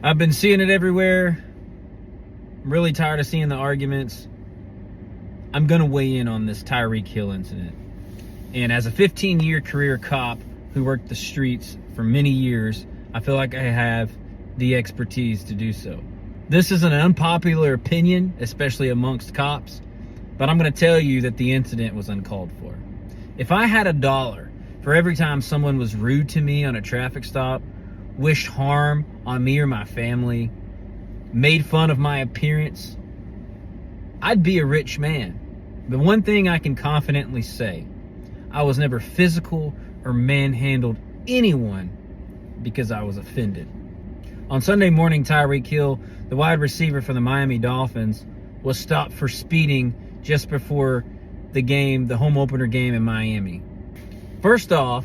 I've been seeing it everywhere. I'm really tired of seeing the arguments. I'm going to weigh in on this Tyreek Hill incident. And as a 15-year career cop who worked the streets for many years, I feel like I have the expertise to do so. This is an unpopular opinion, especially amongst cops, but I'm going to tell you that the incident was uncalled for. If I had $1 for every time someone was rude to me on a traffic stop, wished harm on me or my family, made fun of my appearance, I'd be a rich man. But one thing I can confidently say, I was never physical or manhandled anyone because I was offended. On Sunday morning, Tyreek Hill, the wide receiver for the Miami Dolphins, was stopped for speeding just before the game, the home opener game in Miami. First off,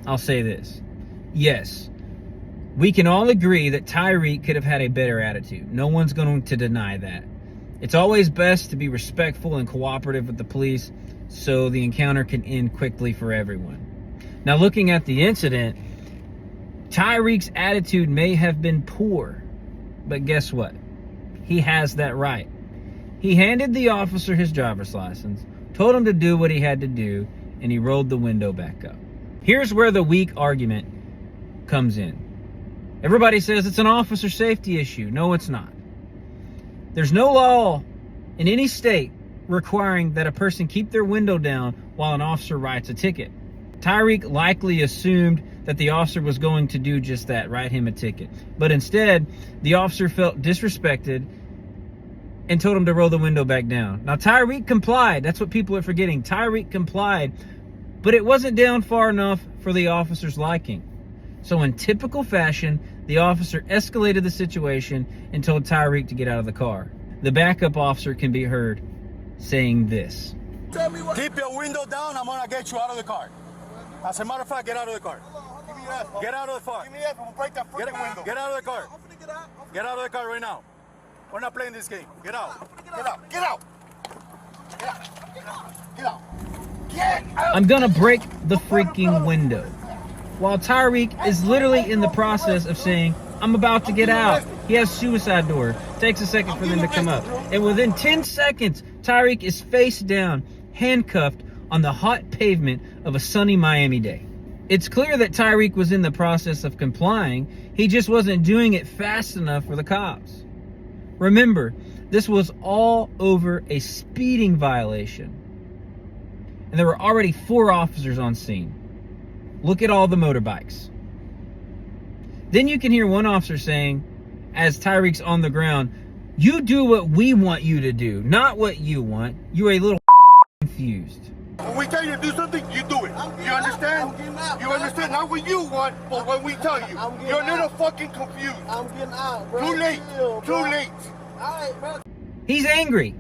I'll say this. Yes, we can all agree that Tyreek could have had a better attitude. No one's going to deny that. It's always best to be respectful and cooperative with the police so the encounter can end quickly for everyone. Now, looking at the incident, Tyreek's attitude may have been poor, but guess what? He has that right. He handed the officer his driver's license, told him to do what he had to do, and he rolled the window back up. Here's where the weak argument comes in. Everybody says it's an officer safety issue. No, it's not. There's no law in any state requiring that a person keep their window down while an officer writes a ticket. Tyreek likely assumed that the officer was going to do just that, write him a ticket. But instead, the officer felt disrespected and told him to roll the window back down. Now, Tyreek complied. That's what people are forgetting. Tyreek complied, but it wasn't down far enough for the officer's liking. So in typical fashion, the officer escalated the situation and told Tyreek to get out of the car. The backup officer can be heard saying this. Keep your window down, I'm gonna get you out of the car. As a matter of fact, get out of the car. Get out of the car. Give me that, I'm gonna break that freaking window. Get out of the car. Get out of the car right now. We're not playing this game. Get out. Get out. Get out. Get out. Get out. Get out. I'm gonna break the freaking window. While Tyreek is literally in the process of saying, I'm about to get out. He has suicide door. Takes a second for them to come up. And within 10 seconds, Tyreek is face down, handcuffed on the hot pavement of a sunny Miami day. It's clear that Tyreek was in the process of complying. He just wasn't doing it fast enough for the cops. Remember, this was all over a speeding violation. And there were already 4 officers on scene. Look at all the motorbikes. Then you can hear one officer saying, as Tyreek's on the ground, you do what we want you to do, not what you want. You're a little confused. When we tell you to do something, you do it. You understand? You understand? Not what you want, but what we tell you. You're a little fucking confused. I'm getting out, bro. Too late. Too late. All right, bro. He's angry.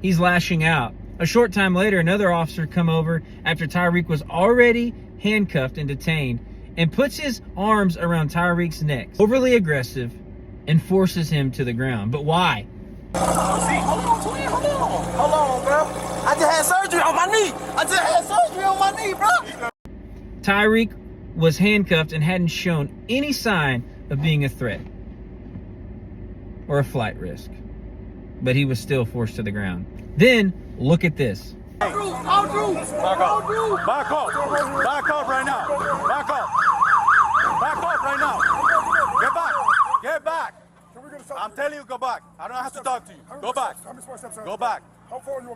He's lashing out. A short time later, another officer come over after Tyreek was already handcuffed and detained and puts his arms around Tyreek's neck, overly aggressive, and forces him to the ground. But why? Hold on, bro. I just had surgery on my knee. Bro. Tyreek was handcuffed and hadn't shown any sign of being a threat or a flight risk, but he was still forced to the ground. Then, look at this. Back up. Back up. Back up right now. Back up. Back up right now. Get back. Get back. I'm telling you, go back. I don't have to talk to you. Go back. Go back.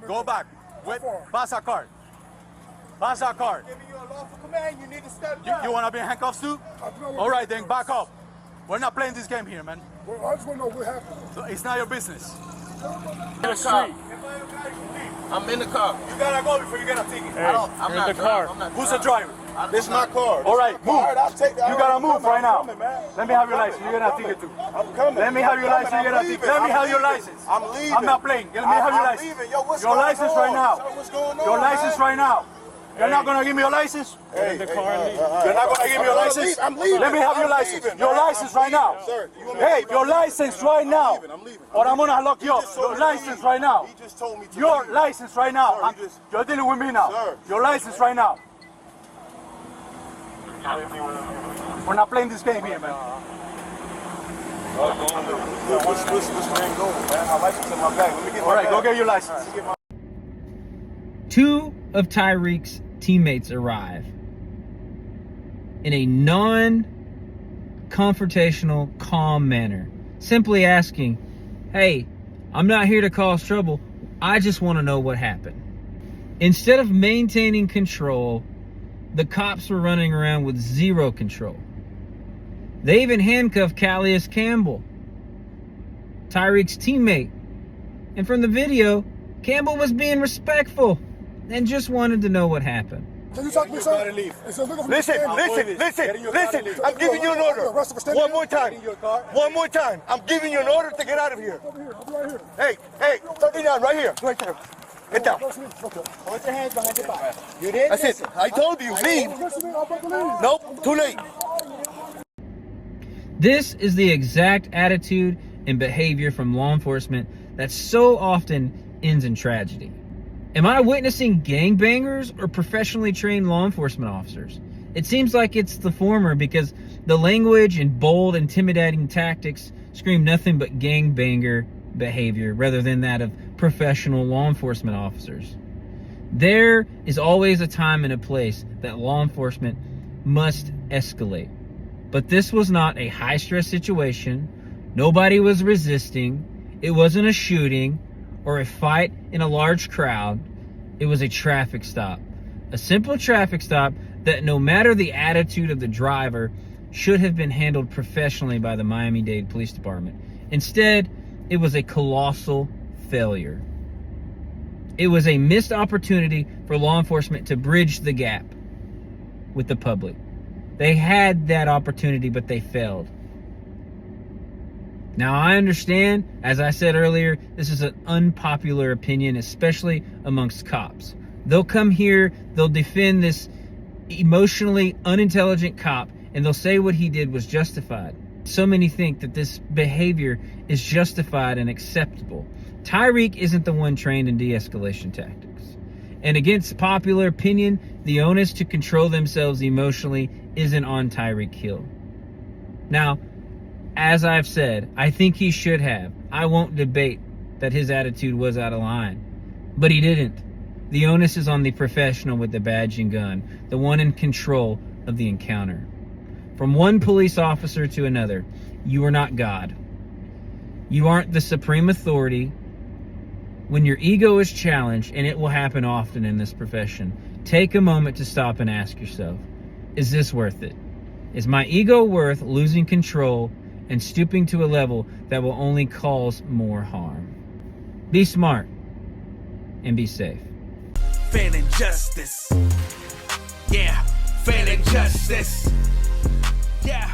Go back. Wait. Pass that card. Pass that card. You want to be in handcuffs too? All right, then back up. We're not playing this game here, man. Well, I just want to know what happened. It's not your business. In the car. I'm in the car. You gotta go before you get a ticket. Hey, I'm not in the car. Who's the driver? This is my car. All right, move. I'll take that. You gotta move right now. Coming, man. Let me have your license. You're gonna ticket too. I'm coming. Let me have your license. You're gonna ticket. Let me have your license. I'm leaving. I'm not playing. Let me have your I'm license. leaving. Yo, what's Your going license on? right now. What's going on, Your license man? right now. You're not gonna give me your license? Hey, You're not gonna give me your license? I'm leaving. Let me have your license. Your license right now. Sir, Hey, your license right now. I'm leaving. Or I'm gonna lock you up. Your license right now. He just told me to Your leave. license right now. Sir, he just- You're dealing with me now. Sir. Your license right now. We're not playing this game here, man. Which man go, man? My license in my bag. Let me get my bag. Go get your license. Two of Tyreek's teammates arrive in a non-confrontational, calm manner, simply asking, "Hey, I'm not here to cause trouble. I just want to know what happened." Instead of maintaining control, the cops were running around with zero control. They even handcuffed Calais Campbell, Tyreek's teammate. And from the video, Campbell was being respectful and just wanted to know what happened. Can you talk to me, sir? Listen. I'm giving you an order. One more time. I'm giving you an order to get out of here. Hey, take me down right here. Right there. Get down. Put your hands behind your back. You did? That's it. I told you, leave. Nope, too late. This is the exact attitude and behavior from law enforcement that so often ends in tragedy. Am I witnessing gangbangers or professionally trained law enforcement officers? It seems like it's the former, because the language and bold, intimidating tactics scream nothing but gangbanger behavior rather than that of professional law enforcement officers. There is always a time and a place that law enforcement must escalate. But this was not a high-stress situation. Nobody was resisting. It wasn't a shooting or a fight in a large crowd. It was a traffic stop. A simple traffic stop that, no matter the attitude of the driver, should have been handled professionally by the Miami Dade Police Department. Instead, it was a colossal failure. It was a missed opportunity for law enforcement to bridge the gap with the public. They had that opportunity, but they failed. Now, I understand, as I said earlier, this is an unpopular opinion, especially amongst cops. They'll come here, they'll defend this emotionally unintelligent cop, and they'll say what he did was justified. So many think that this behavior is justified and acceptable. Tyreek isn't the one trained in de-escalation tactics. And against popular opinion, the onus to control themselves emotionally isn't on Tyreek Hill. Now, as I've said, I think he should have. I won't debate that his attitude was out of line. But he didn't. The onus is on the professional with the badge and gun, the one in control of the encounter. From one police officer to another, you are not God. You aren't the supreme authority. When your ego is challenged, and it will happen often in this profession, take a moment to stop and ask yourself, is this worth it? Is my ego worth losing control and stooping to a level that will only cause more harm? Be smart and be safe. Failing justice. Yeah, failing justice. Yeah.